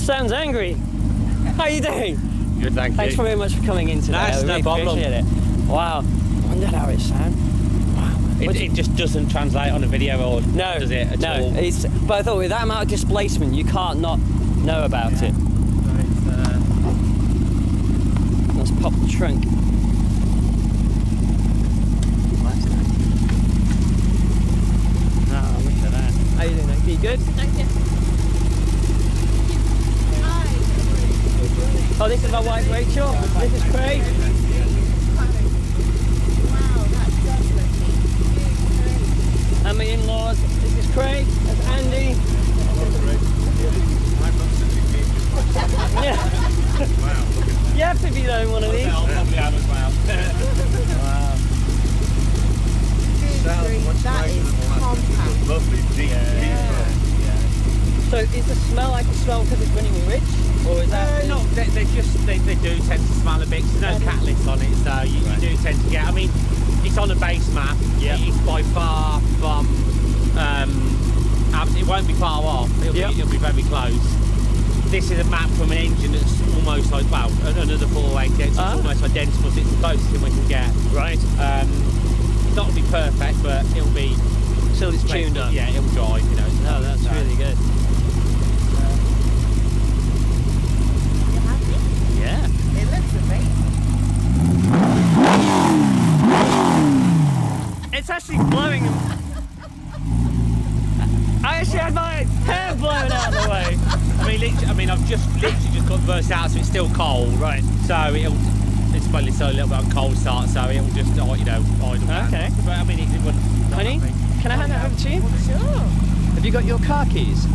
sounds angry. How are you doing? Good, thank you. Thanks very much for coming in today. That's I really no problem. appreciate it. Wow. I wonder how it sounds. Wow. It just doesn't translate on a video, or does it at all? No. But I thought with that amount of displacement, you can't not know about it. Let's pop the trunk. Oh, look at that. How you doing? Are you good? Thank you. Hi. Oh, this is my wife Rachel. This is Craig. Wow, that does look neat. And my in-laws. This is Craig. That's Andy. Yeah. Wow. You have to be there in one of these. I'll probably have as well. Wow. That is compact. Lovely deep. So is the smell like a smell because it's running rich? Or is that... No, they do tend to smell a bit. There's no catalyst on it, so you do tend to get. I mean, it's on a base map. Yeah. It's by far from. It won't be far off. It'll be very close. This is a map from an engine that's almost like, well, another 488. So it's almost identical. So it's the closest thing we can get. Right. It's not going to be perfect, but it'll be. Till it's tuned up. Yeah, it'll drive. You know. No, that's really good. You happy? Yeah. It looks amazing. It's actually blowing. I actually had my hair blown out of the way. I mean, I've literally just got burst out, so it's still cold. Right. So it's probably still a little bit on cold start, so it'll just, idle out. Okay. But I mean, it wouldn't. Honey, can I hand that over to you? Sure. Have you got your car keys?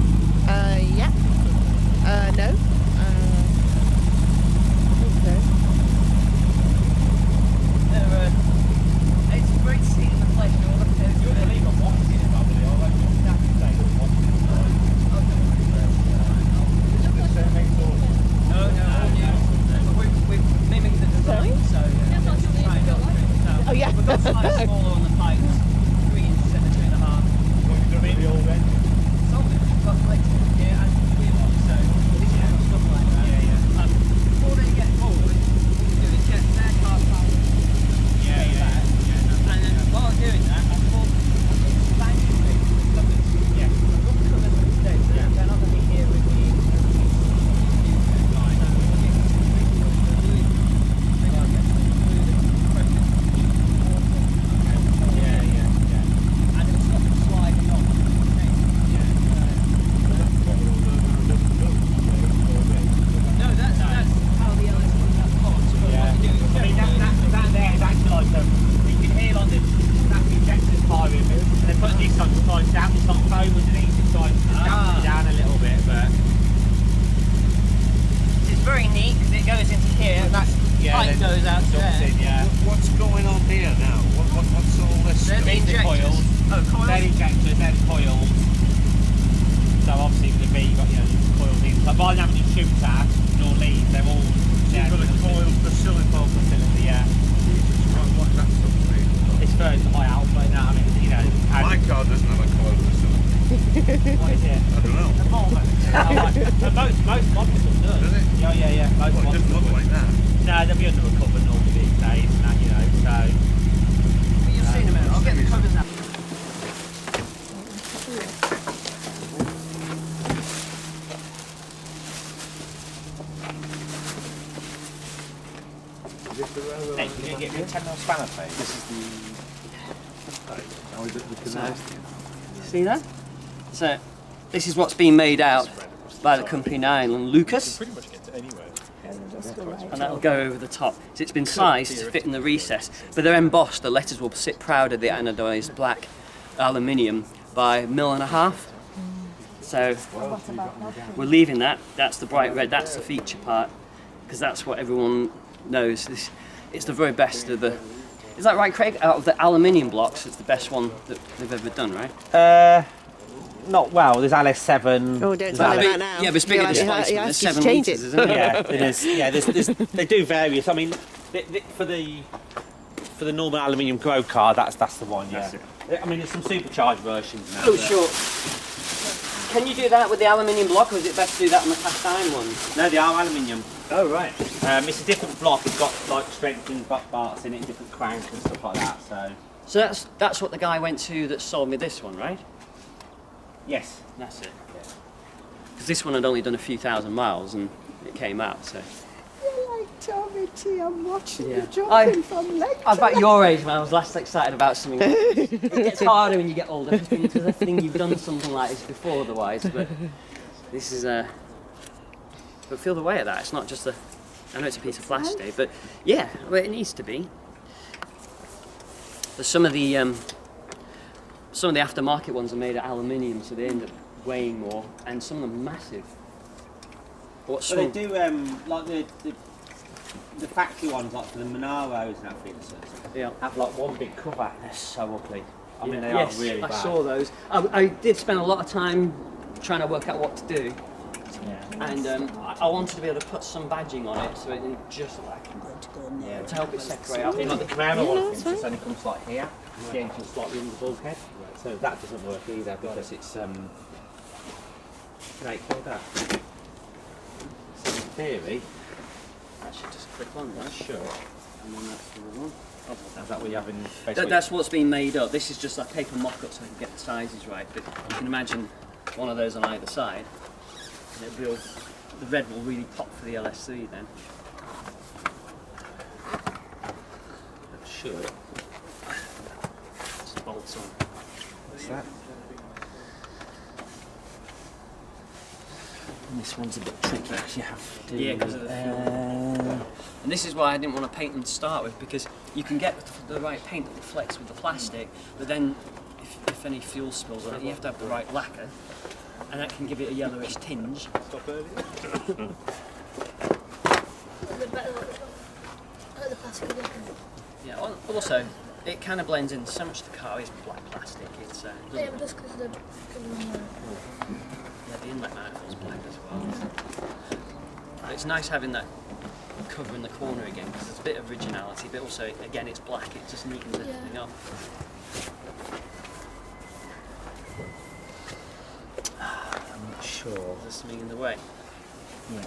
Yeah. No. It's a great seat in the place. We've mimicked the design, so Oh yeah. we've got slightly smaller on the pipes, 3 inches and 2.5. Some of it we've got like and weird ones, so this is stuff like that. Before they get forward, what we do is get their car power. And then while I'm doing that, I put banking covers. Yeah. I've got the covers instead, so they're not going to be here with me. And it'll stop it sliding off. No, that's how the LS comes out the box. But what we do is I mean, that there is actually like you can hear like that's the injector firing, and then put this on to try and down. It's not foam underneath, it's trying to dampen it down a little bit, but it's very neat because it goes into here and that pipe then goes out to jumps there. in, yeah. What's going on here now? What's all this? They're the These are injectors. coils. Oh, coils? They're injectors, they're coils. So obviously with the V, you've got coils in. But by having your shoot at nor leaves, they're all. You've got a coil facility. Facility, yeah. What's that something? It's for high output now. I mean, My car doesn't have a coil facility. what is it? I don't know. A Volvo. Most models do. Does it? Yeah. Most Well, it models doesn't look do. like that. No, they'll be under a cover normally these days, and that, so. You'll see in a minute. I'll get the covers out. Hey, can you get me a 10mm spanner, please? This is the canal. See that? So, this is what's being made out by the company now in Lucas. Pretty much get to anywhere. And that'll go over the top. So it's been sized to fit in the recess, but they're embossed. The letters will sit proud of the anodized black aluminium by 1.5 mm. So we're leaving that. That's the bright red. That's the feature part, because that's what everyone knows. It's the very best of the. Is that right, Craig? Out of the aluminium blocks, it's the best one that they've ever done, right? Not well. There's LS3. Oh, don't tell him that now. Yeah, but it's bigger displacement. There's 7 change litres, it. isn't it? Yeah, it is. Yeah, they do various. I mean, for the normal aluminium grow car, that's the one. Yeah. I mean, there's some supercharged versions now. Oh, sure. Can you do that with the aluminium block, or is it best to do that on the cast iron ones? No, they are aluminium. Oh, right. It's a different block. It's got like strengthened parts in it, and different crank and stuff like that. So that's what the guy went to that sold me this one, right? Yes, That's it. Because this one had only done a few thousand miles and it came out, so. You're like Tommy T, I'm watching Yeah. you jumping from leg I'm about your age when I was last excited about something. It gets harder when you get older because I think you've done something like this before otherwise, but this is but feel the weight of that. It's not just I know it's a piece of plastic, but yeah, well, it needs to be. But some of the aftermarket ones are made of aluminium, so they end up weighing more, and some of them massive. What's they do like the factory ones, like for the Monaros and everything. Yeah. Have like one big cover. They're so ugly. I mean, they Yes, are really bad. I saw those. I did spend a lot of time trying to work out what to do, Yeah. and I wanted to be able to put some badging on it so it didn't just to help it separate. I Like think the Camaro one, for instance, only comes like here. The engine's slightly under the bulkhead, so that doesn't work either because it's great for that. So in theory, that should just click on, right? sure. And then that's the one. Is that what you have in basically? That's what's been made up. This is just a paper mock-up so I can get the sizes right. But you can imagine one of those on either side. And the red will really pop for the LS3 then. Sure. Just bolts on. What's that? And this one's a bit tricky. You have to. Yeah, because of the fuel. And this is why I didn't want to paint them to start with, because you can get the right paint that reflects with the plastic, but then if any fuel spills on it, you have to have the right lacquer, and that can give it a yellowish tinge. Stop early. Yeah. Also, it kind of blends in so much. The car is black plastic. It's Yeah, but just because of the yeah, the inlet manifold's black as well. But it's nice having that cover in the corner again because there's a bit of originality, but also again it's black. It just neatens everything up. I'm not sure. There's something in the way. Yeah.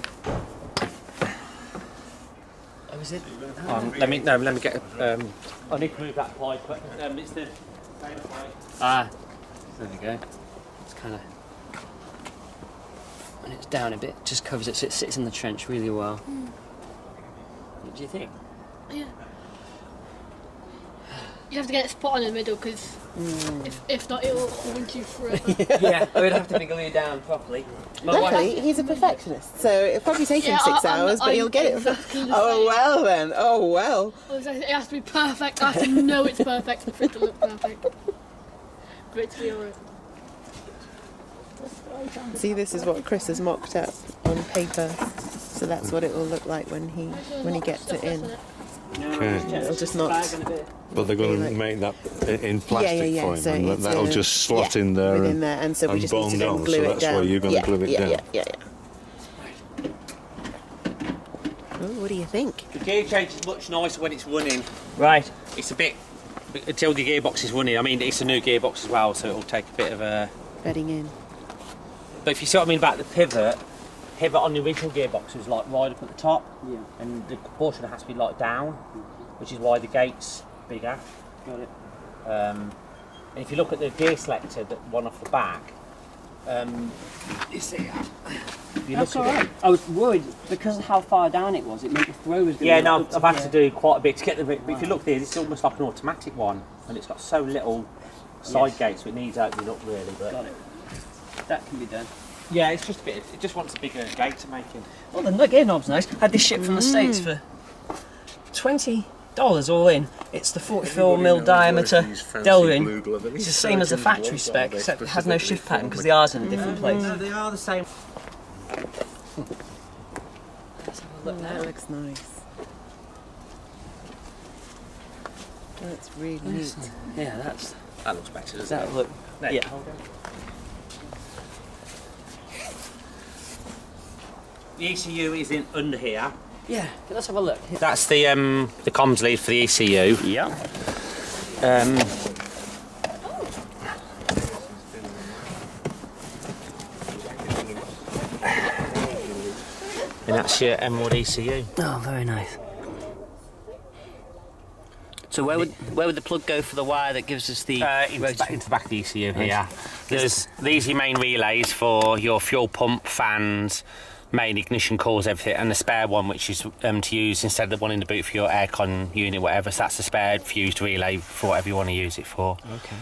Oh, is it? Let me get. I need to move that pipe. It's the same pipe. Ah, there we go. It's kind of, when it's down a bit, it just covers it, so it sits in the trench really well. What do you think? Yeah. You have to get it spot on in the middle because if not, it will haunt you forever. Yeah, I would have to be glued down properly. Luckily, he's a perfectionist, so it'll probably take him 6 hours, but he'll get it. Exactly the Oh same. well then. Oh well. It has to be perfect. I have to know it's perfect for it to look perfect. For it to be alright. See, this is what Chris has mocked up on paper, so that's what it will look like when he gets it in. Okay. It'll just not. But they're going to Like- make that in plastic Yeah. for him, So and it's that'll just slot in there within there, and so we and just need to bond then on, glue so it that's down. why you're going to glue it down. Yeah. Oh, what do you think? The gear change is much nicer when it's running. Right. It's a bit until the gearbox is running. I mean, it's a new gearbox as well, so it'll take a bit of a. Bedding in. But if you see what I mean about the pivot on the original gearbox was like right up at the top, and the proportion has to be like down, which is why the gate's bigger. Got it. And if you look at the gear selector, the one off the back, You see, if you that's look all at right. I was worried because of how far down it was. It meant the throw was it. going Yeah, to no, I've had to do quite a bit to get the. But if you look there, this is almost like an automatic one, and it's got so little side gates, so it needs opening up really. But Got it. That can be done. yeah, it's just a bit. It just wants a bigger gate to make it. Well, the gear knob's nice. Had this ship from the States for $20 all in. It's the 44mm diameter DeLorean. It's the same as the factory spec, except it has no shift pattern because the R's in a different place. No, they are the same. Let's have a look That now. looks nice. That's really neat. Yeah, That looks better, doesn't that it? look. There, Yeah. hold on. The ECU is in under here. Yeah, let's have a look. That's the comms lead for the ECU. Yeah. And that's your Emerald ECU. Oh, very nice. So where would the plug go for the wire that gives us the Into the back of the ECU here. These are your main relays for your fuel pump, fans, main ignition cores, everything, and the spare one, which is to use instead of the one in the boot for your aircon unit, whatever. So that's the spare fused relay for whatever you want to use it for. Okay.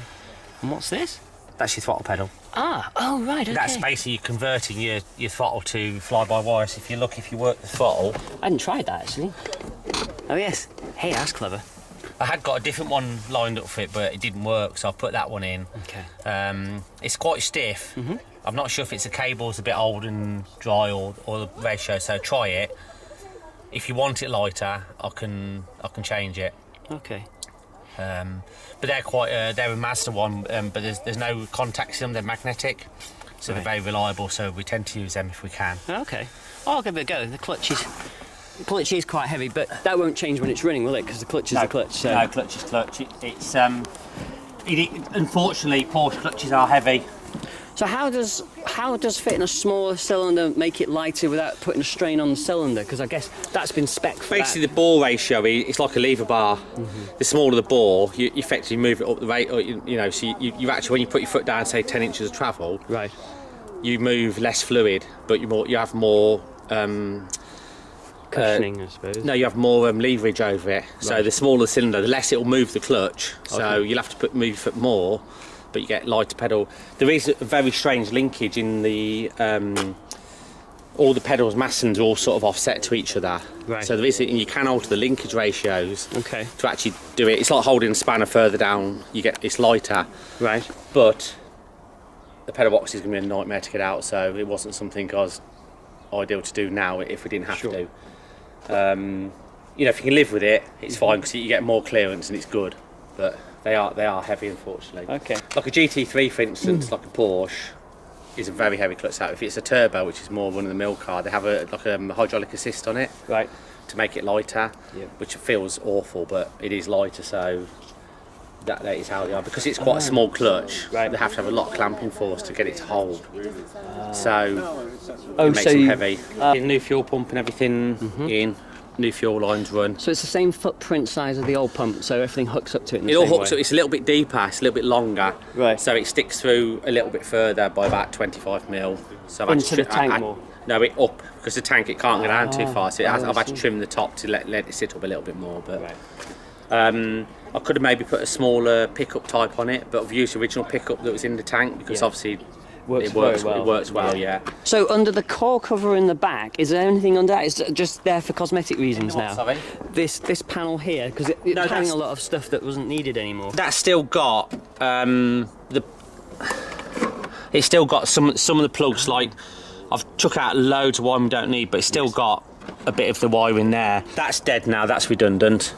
And what's this? That's your throttle pedal. Ah, oh right, okay. That's basically you converting your throttle to fly-by-wire. So if you work the throttle. I hadn't tried that actually. Oh yes. Hey, that's clever. I had got a different one lined up for it, but it didn't work, so I put that one in. Okay. It's quite stiff. I'm not sure if it's the cable's a bit old and dry or the ratio, so try it. If you want it lighter, I can change it. Okay. But they're a Mazda one, but there's no contacts in them. They're magnetic, so they're very reliable. So we tend to use them if we can. Okay. I'll give it a go. The clutch is quite heavy, but that won't change when it's running, will it? Because the clutch is the clutch. So. No, clutch is clutch. It's unfortunately Porsche clutches are heavy. So how does fitting a smaller cylinder make it lighter without putting a strain on the cylinder? Because I guess that's been spec for Basically, that. the bore ratio is like a lever bar. The smaller the bore, you effectively move it up the rate. So you actually, when you put your foot down, say 10 inches of travel, Right. you move less fluid, but you have more. Cushioning, I suppose. No, you have more leverage over it. So the smaller the cylinder, the less it will move the clutch. So you'll have to move your foot more, but you get lighter pedal. There is a very strange linkage in the all the pedals massons are all sort of offset to each other. Right. So there is, and you can alter the linkage ratios Okay. to actually do it. It's like holding a spanner further down. It's lighter, Right. but the pedal box is going to be a nightmare to get out. So it wasn't something I was ideal to do now if we didn't have to. If you can live with it, it's fine because you get more clearance and it's good. But they are heavy, unfortunately. Okay. Like a GT3, for instance, like a Porsche, is a very heavy clutch out. If it's a turbo, which is more run-of-the-mill car, they have a hydraulic assist on it, Right. to make it lighter, Yep. which feels awful, but it is lighter. So that is how they are. Because it's quite a small clutch, Right. they have to have a lot of clamping force to get it to hold. So Oh, it makes so them you- heavy. New fuel pump and everything in, new fuel lines run. So it's the same footprint size of the old pump, so everything hooks up to it in the It all same hooks way. up. It's a little bit deeper, it's a little bit longer, Right. so it sticks through a little bit further by about 25 mil. So I've Into actually the tank more? No, it up, because the tank it can't go down too far. So I've had to see. trim the top to let it sit up a little bit more. But Right. I could have maybe put a smaller pickup type on it, but I've used the original pickup that was in the tank because Yeah. obviously Works it works. very well. It works well, yeah. So under the core cover in the back, is there anything under that? Is it just there for cosmetic reasons now? Sorry? This panel here, because it's No, carrying that's- a lot of stuff that wasn't needed anymore. That's still got it's still got some of the plugs. Like I've took out loads of wiring we don't need, but it's still got a bit of the wiring there. That's dead now. That's redundant.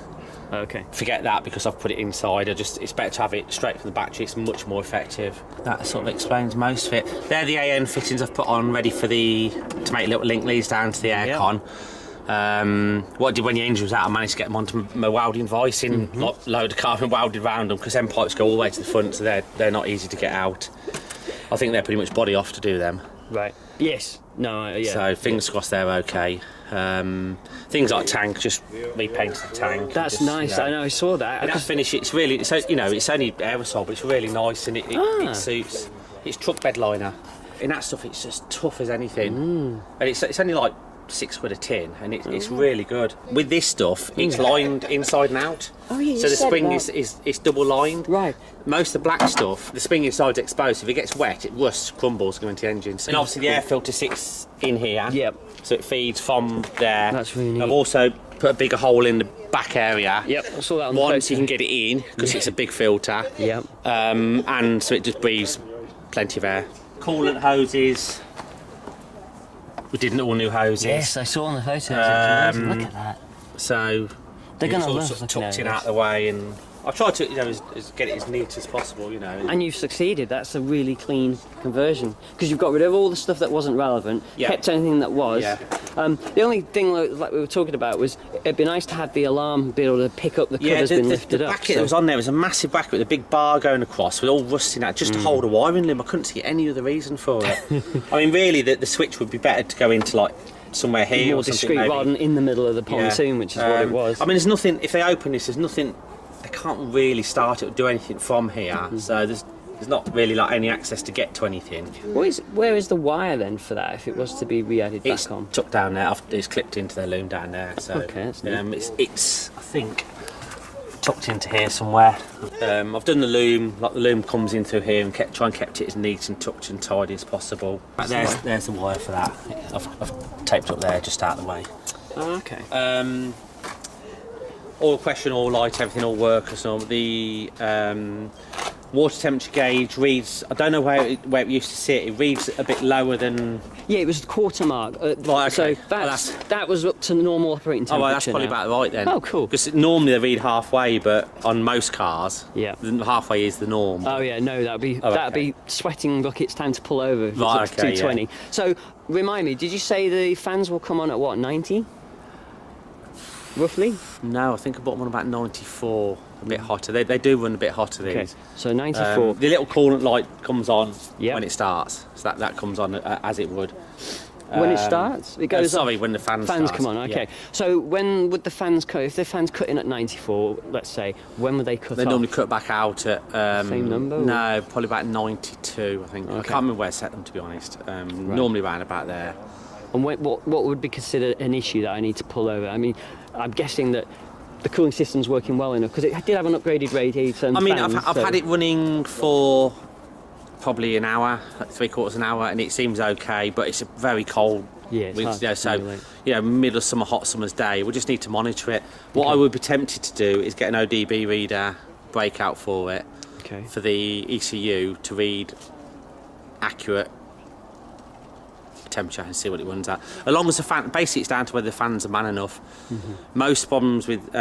Okay. Forget that because I've put it inside. It's better to have it straight from the battery. It's much more effective. That sort of explains most of it. They're the AN fittings I've put on ready for to make little link leads down to the aircon. What I did when the engine was out, I managed to get them onto my welding vise in load of carbon welded around them because them pipes go all the way to the front, so they're not easy to get out. I think they're pretty much body off to do them. Right. Yes. No. Yeah. So fingers crossed they're okay. Things like tank, just repainted the tank. That's just, nice. I know. I saw that. And that finish, it's really, it's only aerosol, but it's really nice and it suits. It's truck bed liner. In that stuff, it's just tough as anything. And it's only like £6 a tin, and it's really good. With this stuff, it's lined inside and out. Oh, yeah, you so the said spring that. is double lined. Right. Most of the black stuff, the spring inside's exposed. If it gets wet, it rusts, crumbles, going into the engines. And obviously the air filter sits in here. Yep. So it feeds from there. That's really neat. I've also put a bigger hole in the back area. Yep. I saw that on the One, photo. so you can get it in because it's a big filter. Yep. And so it just breathes plenty of air. Coolant hoses. We did all new hoses. Yes, I saw on the photos. Look at that. So They're going it's to all love sort of looking tucked at in it. out of the way, and I tried to get it as neat as possible, And you've succeeded. That's a really clean conversion because you've got rid of all the stuff that wasn't relevant, Yeah. kept anything that was. Yeah. The only thing like we were talking about was it'd be nice to have the alarm be able to pick up the cover's been lifted the up. bracket that was on there was a massive bracket with a big bar going across with all rusting out just to hold a wiring limb. I couldn't see any other reason for it. I mean, really, the switch would be better to go into like somewhere here more or something discreet maybe. rather than in the middle of the pontoon, which is what it was. I mean, there's nothing. If they open this, there's nothing. They can't really start it or do anything from here. So there's not really like any access to get to anything. Where is the wire then for that? If it was to be re-added It's back on, tucked down there. It's clipped into their loom down there. So Okay, that's neat. it's I think tucked into here somewhere. I've done the loom. Like the loom comes in through here and kept it as neat and tucked and tidy as possible. But there's the wire for that. I've taped up there just out of the way. Oh, okay. All question, all light, everything all works. So the water temperature gauge reads. I don't know where it used to sit. It reads a bit lower than. Yeah, it was the quarter mark. Right, So okay. that was up to normal operating temperature. Oh, well, that's probably now. about right then. Oh, cool. Because normally they read halfway, but on most cars, Yeah. halfway is the norm. Oh yeah, no, that'd okay. be sweating like it's time to pull over. If it's Right, up to okay, 220. So remind me, did you say the fans will come on at what, 90? Roughly? No, I think I bought one about 94, a bit hotter. They do run a bit hotter, these. Okay, so 94. The little coolant light comes on Yep. when it starts, so that comes on as it would. When it starts, it goes. Sorry, when the fans Fans start, come on. Okay. yeah. So when would the fans cut? If the fans cut in at 94, let's say, when would they cut They off? normally cut back out at Same number, or? No, probably about 92. I think. I Okay. can't remember where I set them, to be honest. Normally around about there. And what would be considered an issue that I need to pull over? I mean, I'm guessing that the cooling system's working well enough because it did have an upgraded radiator. And I mean, fans, I've so- had it running for probably an hour, like 3/4 an hour, and it seems okay. But it's a very cold. Yeah, it's hard to so simulate. middle of summer, hot summer's day. We just need to monitor it. What I would be tempted to do is get an ODB reader breakout for it, Okay. for the ECU to read accurate temperature and see what it runs at. As long as the fan, basically it's down to whether the fans are man enough. Most problems with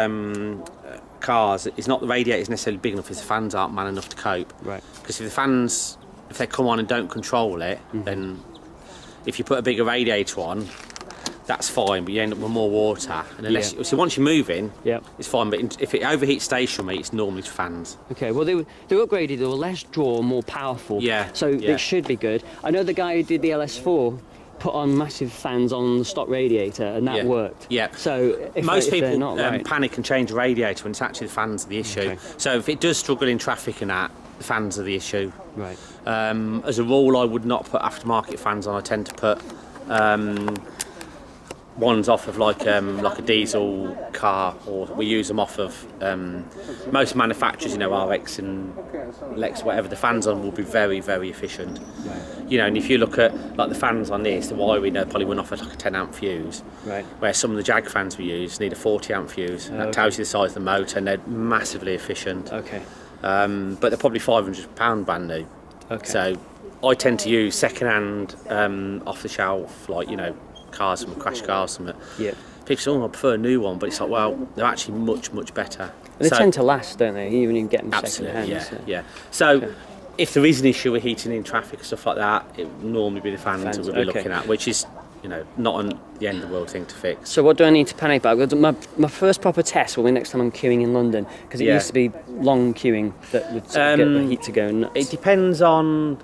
cars, it's not the radiator's necessarily big enough, it's the fans aren't man enough to cope. Right. Because if they come on and don't control it, then if you put a bigger radiator on, that's fine, but you end up with more water. And unless so once you're moving, Yep. it's fine. But if it overheats stationary, it's normally fans. Okay, well, they were upgraded, they were less draw, more powerful. Yeah, So yeah. it should be good. I know the guy who did the LS4 put on massive fans on the stock radiator, and that Yeah. worked. Yeah. So if Most they're people not right. panic and change the radiator when it's actually the fans are the issue. Okay. So if it does struggle in traffic and that, the fans are the issue. Right. As a rule, I would not put aftermarket fans on. I tend to put ones off of like a diesel car, or we use them off of most manufacturers, RX and Lex, whatever. The fans on will be very, very efficient. And if you look at like the fans on this, the wiring, they'll probably run off of like a 10 amp fuse. Right. Where some of the Jag fans we use need a 40 amp fuse. And that tells you the size of the motor, and they're massively efficient. Okay. But they're probably £500 brand new. Okay. So I tend to use second-hand, off-the-shelf, cars from Crash Cars. Something. Yeah. People say, I prefer a new one, but it's like, well, they're actually much, much better. And they tend to last, don't they? Even if you get them Absolutely, second hand. yeah. So if there is an issue with heating in traffic and stuff like that, it would normally be the fans that we'll be okay. looking at, which is, not the end of the world thing to fix. So what do I need to panic about? My first proper test will be next time I'm queuing in London, because it Yeah. used to be long queuing that would sort of get the heat to go nuts. It depends on.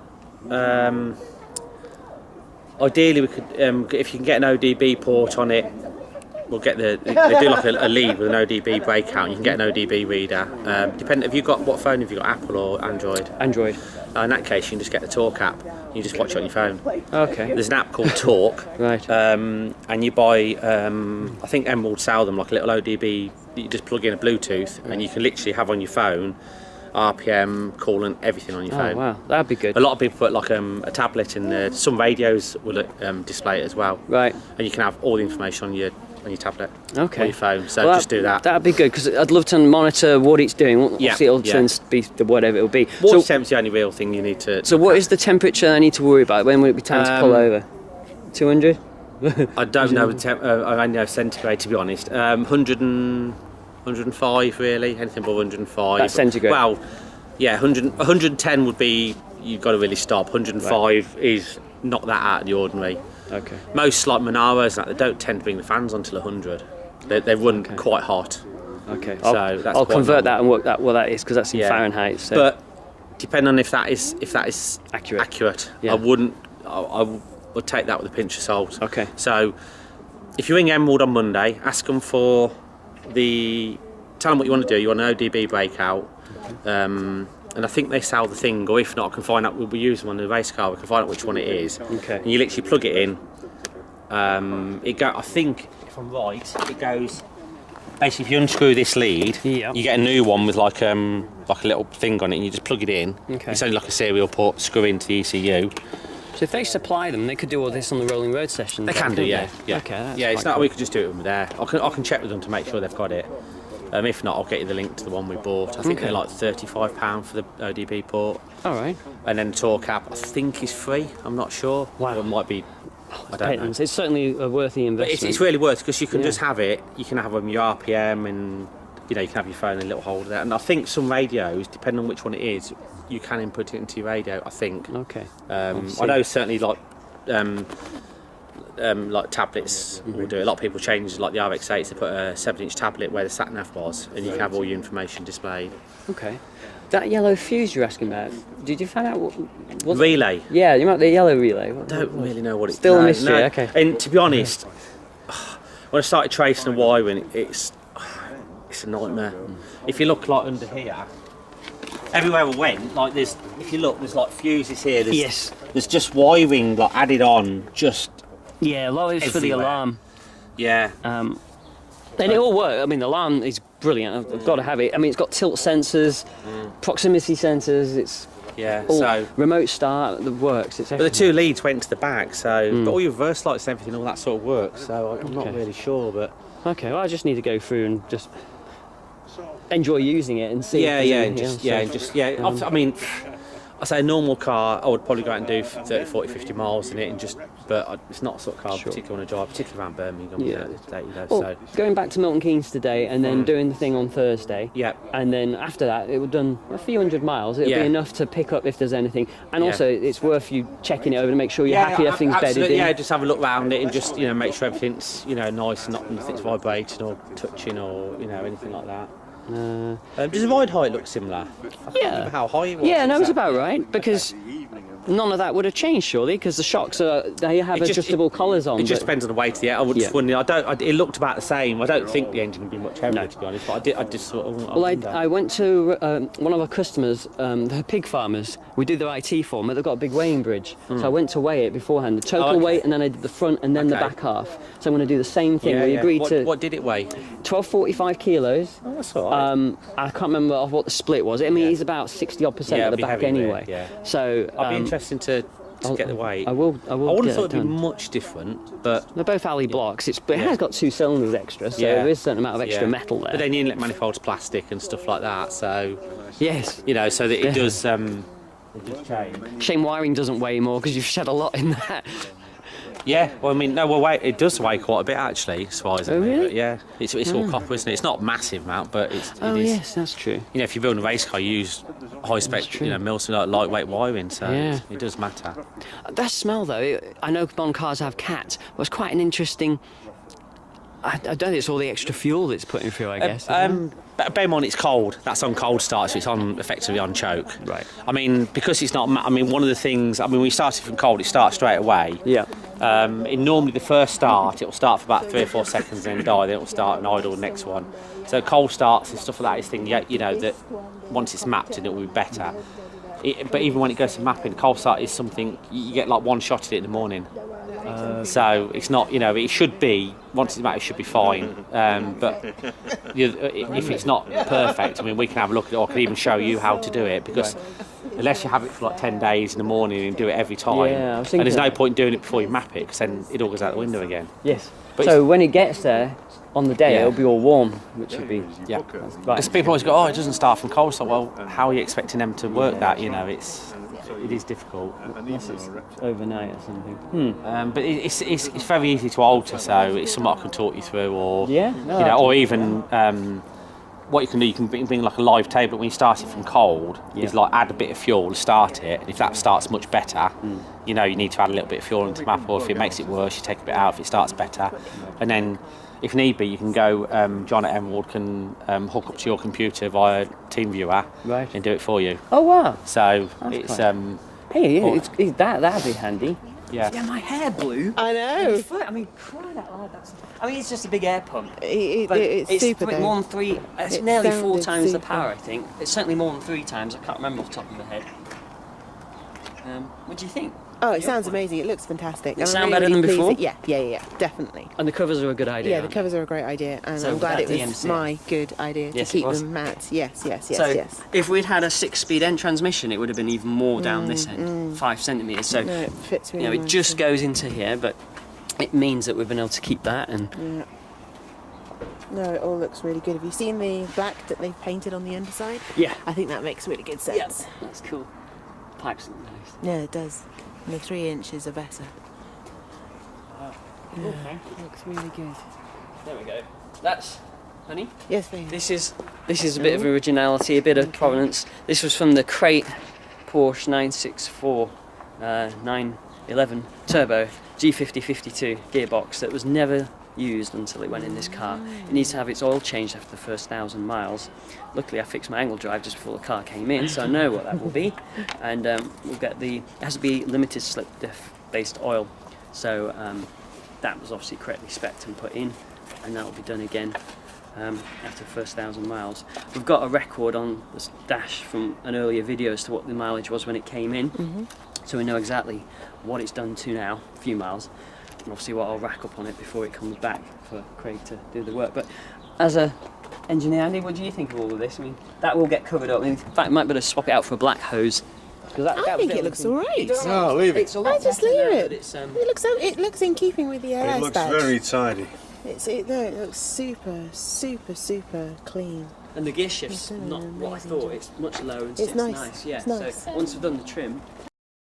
Ideally, we could, if you can get an ODB port on it, we'll get they do like a lead with an ODB breakout. And you can get an ODB reader. What phone have you got? Apple or Android? Android. In that case, you can just get the Talk app. You just watch it on your phone. Okay. There's an app called Talk, Right. and you buy. I think Emerald sell them like a little ODB. You just plug in a Bluetooth, and you can literally have on your phone RPM, coolant, everything on your Oh phone. wow, that'd be good. A lot of people put like a tablet in there. Some radios will display it as well. Right. And you can have all the information on your tablet Okay. or your phone. So Well, just do that. That'd be good, because I'd love to monitor what it's doing. Obviously, it'll turn to be whatever it'll be. Water temp's the only real thing you need to. So what is the temperature I need to worry about? When would it be time to pull over? 200? I don't know the temp. I only know centigrade, to be honest. 105 really. Anything above 105. That's centigrade. Well, yeah, 110 would be. You've got to really stop. 105 is not that out of the ordinary. Okay. Most like Monaros, they don't tend to bring the fans on till 100. They run quite hot. Okay. So I'll that's quite convert normal. that and work that what that is, because that's in Yeah. Fahrenheit. So. But depending on if that is Accurate. accurate, Yeah. I would take that with a pinch of salt. Okay. So if you ring Emerald on Monday, ask them for tell them what you want to do. You want an ODB breakout, and I think they sell the thing, or if not, I can find out. We'll use them on the race car. We can find out which one it is. Okay. And you literally plug it in. I think, if I'm right, it goes. Basically, if you unscrew this lead, Yeah. you get a new one with like a little thing on it, and you just plug it in. Okay. It's only like a serial port, screw into the ECU. So if they supply them, they could do all this on the rolling road session. They can do, yeah. Okay, that's yeah. It's quite not. cool. We could just do it when we're there. I can check with them to make sure they've got it. If not, I'll get you the link to the one we bought. I think Okay. they're like £35 for the ODB port, All right. and then the tour cap I think is free. I'm not sure. Wow. Or it might be. I don't know. Depends. It's certainly a worthy But investment. it's really worth because you can Yeah. just have it. You can have your RPM, and you can have your phone in a little holder there. And I think some radios, depending on which one it is, you can input it into your radio. I think. Okay. I know certainly like tablets will do. A lot of people change like the RX8s. They put a 7-inch tablet where the sat nav was, and you can have all your information displayed. Okay. That yellow fuse you're asking about, did you find out what Relay. Yeah, you meant the yellow relay. I don't really know what it's. Still a mystery, okay. And to be honest, when I started tracing the wiring, it's a nightmare. If you look like under here, everywhere we went, like if you look, there's like fuses here. There's, Yes. There's just wiring like added on, just Yeah, a lot is for the Everywhere. alarm. yeah. And it all works. I mean, the alarm is brilliant. I've got to have it. I mean, it's got tilt sensors, proximity sensors. It's Yeah. all So. remote start. That works. It's But the everything. 2 leads went to the back, so but all your reverse lights and everything, all that sort of works. So I'm not Okay. really sure, but Okay, well, I just need to go through and just enjoy using it and see. yeah, if there's yeah, and anything just else. yeah, So- and just yeah. I mean, I say a normal car, I would probably go out and do 30, 40, 50 miles in it, and just. But it's not the sort of car I particularly want to drive, particularly around Birmingham. Yeah. So Well, going back to Milton Keynes today and then doing the thing on Thursday. yeah. And then after that, it would done a few hundred miles. It'll Yeah. be enough to pick up if there's anything. And Yeah. also, it's worth you checking it over to make sure you're happy everything's bedded absolutely, in. yeah, just have a look round it and just make sure everything's nice and nothing's vibrating or touching or anything like that. Does the ride height look similar? I can't Yeah. remember how high it was. Yeah, no, it's exactly. about right because none of that would have changed surely because the shocks they have It just- adjustable collars on. It just but- depends on the weight of the I was just Yeah. wondering. It looked about the same. I don't think the engine would be much heavier, to be honest. But I just sort of. Well, I went to one of our customers, the pig farmers. We do their IT for them, but they've got a big weighing bridge. So I went to weigh it beforehand, the total okay. weight, and then I did the front and then the Okay. back half. So I'm going to do the same thing. Yeah, We yeah. agreed to What did it weigh? 1245 kilos. Oh, that's all right. I can't remember what the split was. I mean, Yeah. he's about 60% Yeah, at the it'll be back heavy a bit, anyway. yeah. So I'd be interested to get the weight. I will. I wouldn't get have thought it it'd be done. much different, but They're both alley blocks. But it Yeah. has got 2 cylinders extra, so Yeah. there is a certain amount of extra yeah. metal there. But then the inlet manifold's plastic and stuff like that, so Yes. so that it Yeah. does. It does change. Shame wiring doesn't weigh more because you've shed a lot in that. Yeah, well, I mean, no, well, it does weigh quite a bit actually, surprisingly. Oh, really? But yeah, it's all copper, isn't it? It's not a massive amount, but it Oh is. yes, that's true. If you build a race car, you use high spec, true. Milson like lightweight wiring, so Yeah. it does matter. That smell though, I know Bond cars have cats, but it's quite an interesting. I don't think it's all the extra fuel that's putting through, I guess. isn't But bear in mind it's cold. That's on cold start, so it's on effectively on choke. Right. I mean, because it's not. I mean, one of the things. I mean, when we started from cold, it starts straight away. it? Yeah. In normally the first start, it'll start for about 3 or 4 seconds, then die. Then it'll start and idle the next one. So cold starts and stuff like that is thing. That once it's mapped, and it will be better. But even when it goes to mapping, cold start is something you get like one shot at it in the morning. So it's not, it should be, once it's mapped, it should be fine. But if it's not perfect, I mean, we can have a look at it, or I can even show you how to do it, because unless you have it for like 10 days in the morning and do it every time, Yeah, I was and there's thinking- no point doing it before you map it, because then it all goes out the window again. Yes. But So when it gets there on the day, Yeah. it'll be all warm, which would be Yeah. right. Because people always go, it doesn't start from cold start. Well, how are you expecting them to work that? It is difficult. Unless it's overnight or something. But it's very easy to alter, so it's something I can talk you through, or Yeah, no, or even what you can do. You can bring like a live table when you start it from cold. Is like add a bit of fuel, start it, and if that starts much better, you need to add a little bit of fuel into the map, or if it makes it worse, you take a bit out. If it starts better, and then if need be, you can go. John at Emerald can hook up to your computer via TeamViewer Right. and do it for you. Oh wow. So That's it's quite- Hey, yeah, that'd be handy. Yeah. Yeah, my hair blew. I know. I mean, crying out loud. I mean, it's just a big air pump. It's super though. more than 3. It's It nearly 4 sounded times the super. power, I think. It's certainly more than 3 times. I can't remember off the top of my head. What do you think? Oh, it sounds amazing. It looks fantastic. It sound better than pleased before? Yeah, definitely. And the covers are a good idea. Yeah, the aren't covers are a great idea, and So I'm glad that it was DMC. my good idea Yes, to it keep was. them matte. Yes, So yes. if we'd had a 6-speed end transmission, it would have been even more down this end, 5 centimetres. So No, it fits really you know, it nicely. just goes into here, but it means that we've been able to keep that. And Yeah. No, it all looks really good. Have you seen the black that they've painted on the underside? yeah, I think that makes really good sense. that's cool. Pipes look nice. Yeah, it does. And the 3 inches are better. Okay. Looks really good. There we go. That's honey. Yes, baby. This is a bit of originality, a bit of provenance. This was from the crate Porsche 964 911 turbo G5052 gearbox that was never used until it went in this car. It needs to have its oil changed after the first 1,000 miles. Luckily, I fixed my angle drive just before the car came in, so I know what that will be. And we'll get it has to be limited slip diff based oil. So that was obviously correctly spec'd and put in, and that will be done again after the first 1,000 miles. We've got a record on the dash from an earlier video as to what the mileage was when it came in, so we know exactly what it's done to now, a few miles, and obviously what I'll rack up on it before it comes back for Craig to do the work. But as a engineer, Andy, what do you think of all of this? I mean, that will get covered up. In fact, you might better swap it out for a black hose. I think it looks all right. No, leave it. It's a lot I just better leave now it. that it's, It looks in keeping with the LS It looks badge. very tidy. It looks super clean. and the gear shift's It's not what I amazing thought. job. It's much lower and It's sits nice. Yeah. It's nice. So once we've done the trim,